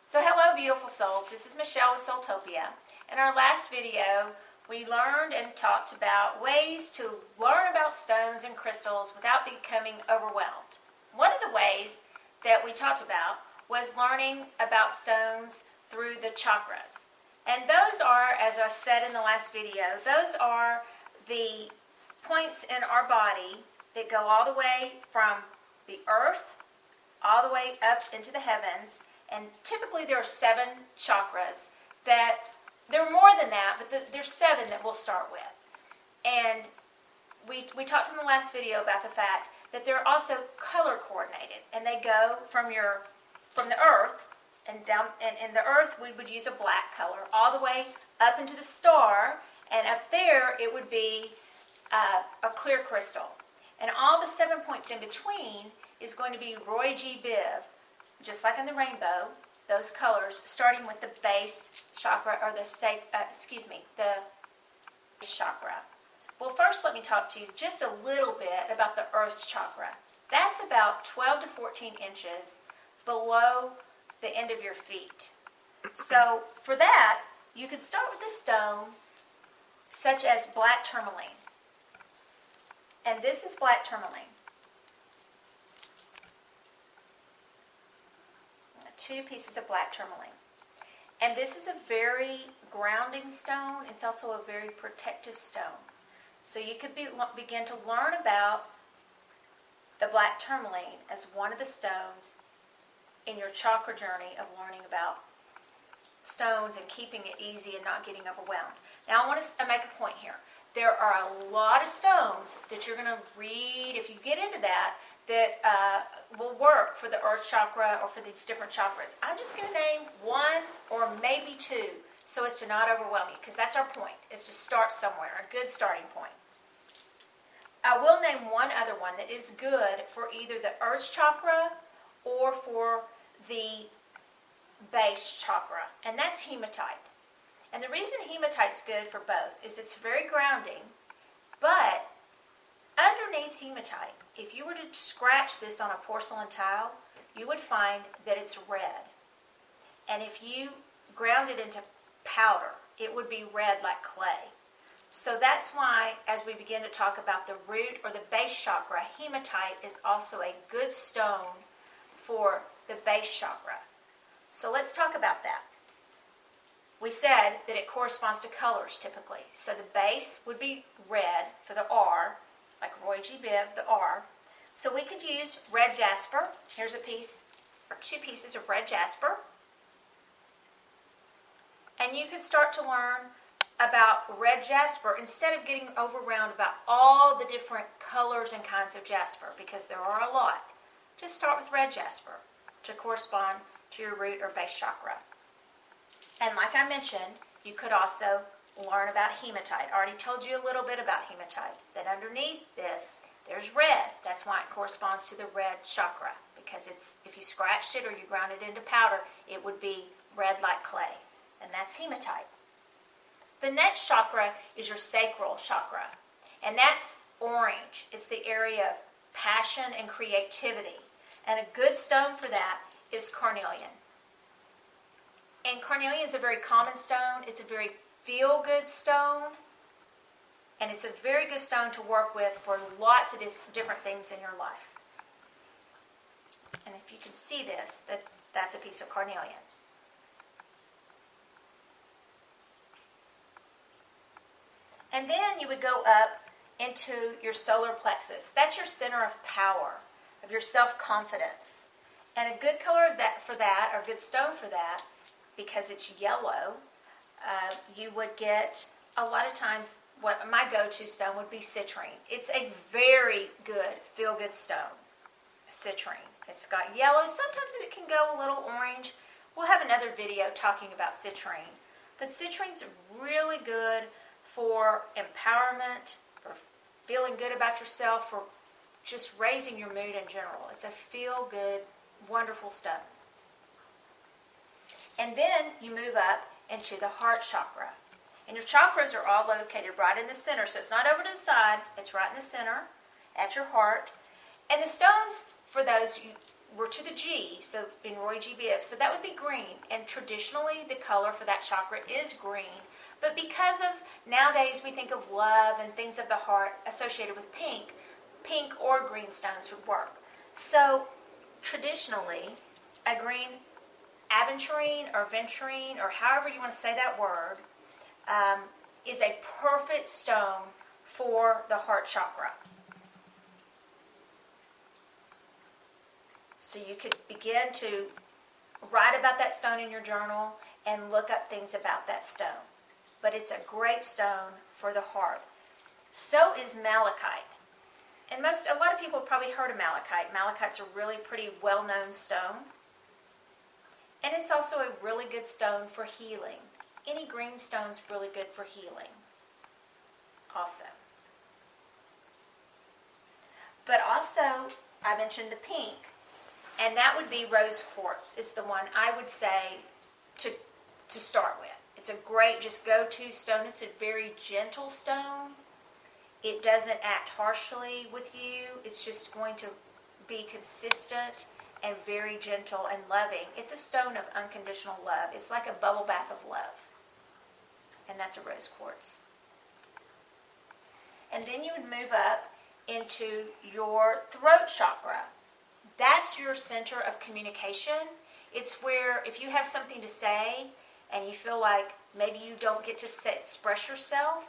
So hello beautiful souls, this is Michelle with SoulTopia. In our last video, we learned and talked about ways to learn about stones and crystals without becoming overwhelmed. One of the ways that we talked about was learning about stones through the chakras. And those are, as I said in the last video, those are the points in our body that go all the way from the earth all the way up into the heavens. And typically there are 7 chakras. There are more than that, but there's 7 that we'll start with. And we talked in the last video about the fact that they're also color coordinated, and they go from the earth and down. And in the earth we would use a black color all the way up into the star, and up there it would be a clear crystal. And all the 7 points in between is going to be Roy G. Biv. Just like in the rainbow, those colors, starting with the base chakra, or the base chakra. Well, first let me talk to you just a little bit about the earth chakra. That's about 12 to 14 inches below the end of your feet. So for that, you could start with a stone such as black tourmaline. And this is black tourmaline. 2 pieces of black tourmaline. And this is a very grounding stone. It's also a very protective stone. So you could begin to learn about the black tourmaline as one of the stones in your chakra journey of learning about stones and keeping it easy and not getting overwhelmed. Now I want to make a point here. There are a lot of stones that you're going to read, if you get into that will work for the earth chakra or for these different chakras. I'm just going to name 1 or maybe 2 so as to not overwhelm you, because that's our point, is to start somewhere, a good starting point. I will name one other one that is good for either the earth chakra or for the base chakra, and that's hematite. And the reason hematite's good for both is it's very grounding, but underneath hematite, if you were to scratch this on a porcelain tile, you would find that it's red. And if you ground it into powder, it would be red like clay. So that's why, as we begin to talk about the root or the base chakra, hematite is also a good stone for the base chakra. So let's talk about that. We said that it corresponds to colors typically. So the base would be red for the R, like Roy G. Biv, the R. So we could use red jasper. Here's a piece, or 2 pieces of red jasper. And you could start to learn about red jasper instead of getting overwhelmed about all the different colors and kinds of jasper, because there are a lot. Just start with red jasper to correspond to your root or base chakra. And like I mentioned, you could also learn about hematite. I already told you a little bit about hematite. That underneath this, there's red. That's why it corresponds to the red chakra, because if you scratched it or you ground it into powder, it would be red like clay. And that's hematite. The next chakra is your sacral chakra. And that's orange. It's the area of passion and creativity. And a good stone for that is carnelian. And carnelian is a very common stone. It's a very feel-good stone. And it's a very good stone to work with for lots of different things in your life. And if you can see this, that's a piece of carnelian. And then you would go up into your solar plexus. That's your center of power, of your self-confidence. And a good color for that, or a good stone for that, because it's yellow, you would get a lot of times, what my go-to stone would be citrine. It's a very good, feel-good stone, citrine. It's got yellow. Sometimes it can go a little orange. We'll have another video talking about citrine. But citrine's really good for empowerment, for feeling good about yourself, for just raising your mood in general. It's a feel-good, wonderful stone. And then you move up into the heart chakra. And your chakras are all located right in the center. So it's not over to the side. It's right in the center at your heart. And the stones for those, we're to the G, so in Roy G. Biv, so that would be green. And traditionally, the color for that chakra is green. But because of nowadays we think of love and things of the heart associated with pink or green stones would work. So traditionally, a green aventurine or venturine, or however you want to say that word, is a perfect stone for the heart chakra. So you could begin to write about that stone in your journal and look up things about that stone. But it's a great stone for the heart. So is malachite. And a lot of people have probably heard of malachite. Malachite's a really pretty well-known stone. And it's also a really good stone for healing. Any green stone's really good for healing also. But also, I mentioned the pink. And that would be rose quartz. It's the one I would say to start with. It's a great, just go-to stone. It's a very gentle stone. It doesn't act harshly with you. It's just going to be consistent and very gentle and loving. It's a stone of unconditional love. It's like a bubble bath of love. And that's a rose quartz. And then you would move up into your throat chakra. That's your center of communication. It's where if you have something to say and you feel like maybe you don't get to express yourself,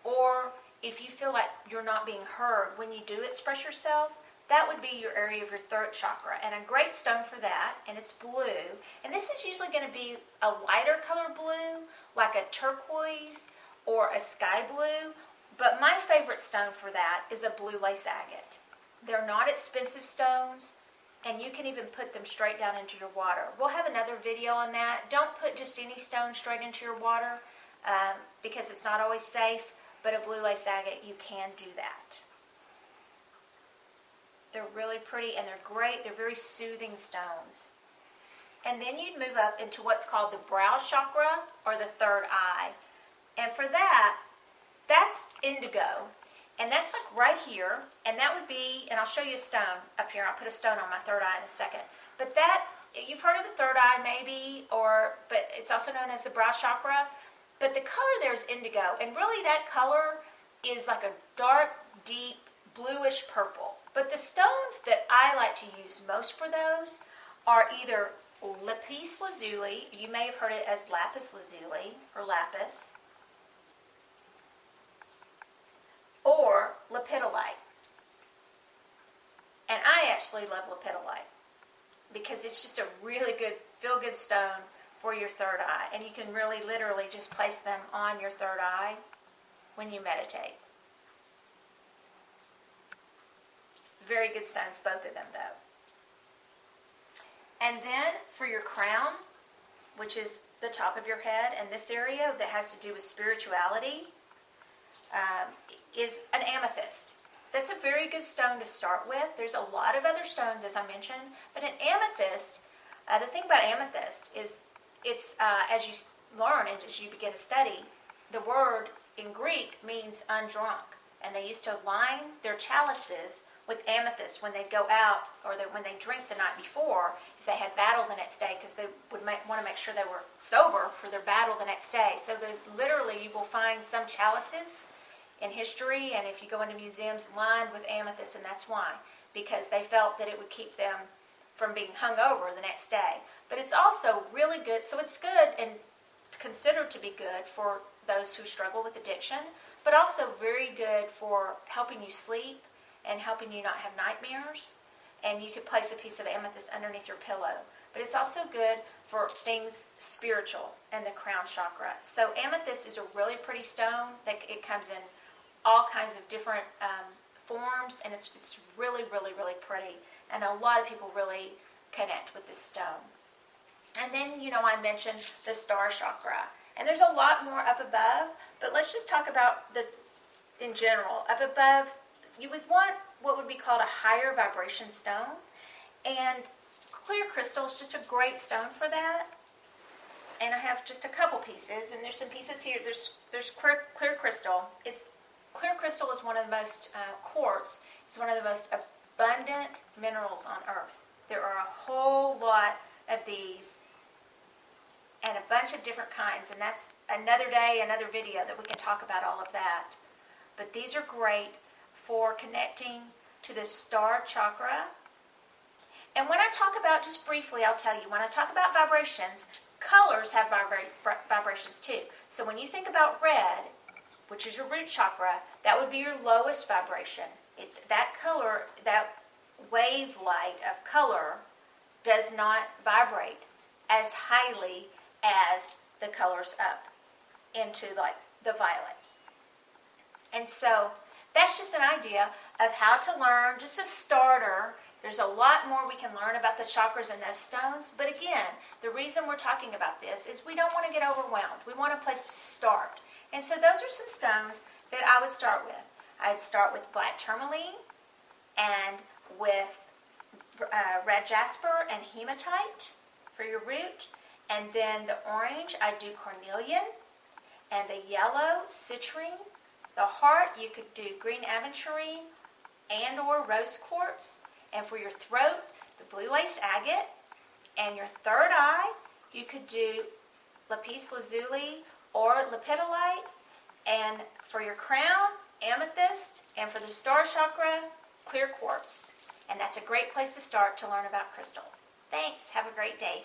or if you feel like you're not being heard when you do express yourself, that would be your area of your throat chakra. And a great stone for that, and it's blue. And this is usually going to be a lighter color blue, like a turquoise or a sky blue. But my favorite stone for that is a blue lace agate. They're not expensive stones, and you can even put them straight down into your water. We'll have another video on that. Don't put just any stone straight into your water because it's not always safe, but a blue lace agate, you can do that. They're really pretty and they're great. They're very soothing stones. And then you'd move up into what's called the brow chakra or the third eye. And for that, that's indigo. And that's like right here. And that would be, and I'll show you a stone up here. I'll put a stone on my third eye in a second. But that, you've heard of the third eye maybe, but it's also known as the brow chakra. But the color there is indigo. And really that color is like a dark, deep, bluish purple. But the stones that I like to use most for those are either lapis lazuli. You may have heard it as lapis lazuli or lapis. Or lepidolite. And I actually love lepidolite because it's just a really good, feel-good stone for your third eye. And you can really literally just place them on your third eye when you meditate. Very good stones, both of them, though. And then for your crown, which is the top of your head, and this area that has to do with spirituality, is an amethyst. That's a very good stone to start with. There's a lot of other stones, as I mentioned, but an amethyst, the thing about amethyst is it's, as you learn and as you begin to study, the word in Greek means undrunk. And they used to line their chalices with amethyst when they'd go out or when they drink the night before, if they had battle the next day, because they would want to make sure they were sober for their battle the next day. So literally you will find some chalices in history, and if you go into museums, lined with amethyst, and that's why, because they felt that it would keep them from being hungover the next day. But it's also really good, so it's good and considered to be good for those who struggle with addiction, but also very good for helping you sleep and helping you not have nightmares. And you could place a piece of amethyst underneath your pillow. But it's also good for things spiritual and the crown chakra. So amethyst is a really pretty stone. It comes in all kinds of different forms, and it's really, really, really pretty. And a lot of people really connect with this stone. And then, I mentioned the star chakra. And there's a lot more up above, but let's just talk about in general. Up above, you would want what would be called a higher vibration stone. And clear crystal is just a great stone for that. And I have just a couple pieces, and there's some pieces here. There's clear crystal. Clear crystal is one of the most, quartz is one of the most abundant minerals on earth. There are a whole lot of these and a bunch of different kinds, and that's another day, another video that we can talk about all of that. But these are great for connecting to the star chakra. And when I talk about, just briefly, I'll tell you, when I talk about vibrations, colors have vibrations too. So when you think about red, which is your root chakra, that would be your lowest vibration. That color, that wave light of color does not vibrate as highly as the colors up into like the violet. And so that's just an idea of how to learn, just a starter. There's a lot more we can learn about the chakras and those stones. But again, the reason we're talking about this is we don't want to get overwhelmed. We want a place to start. And so those are some stones that I would start with. I'd start with black tourmaline and with red jasper and hematite for your root. And then the orange, I do cornelian. And the yellow, citrine. The heart, you could do green aventurine and or rose quartz. And for your throat, the blue lace agate. And your third eye, you could do lapis lazuli or lepidolite. And for your crown, amethyst. And for the star chakra, clear quartz. And that's a great place to start to learn about crystals. Thanks. Have a great day.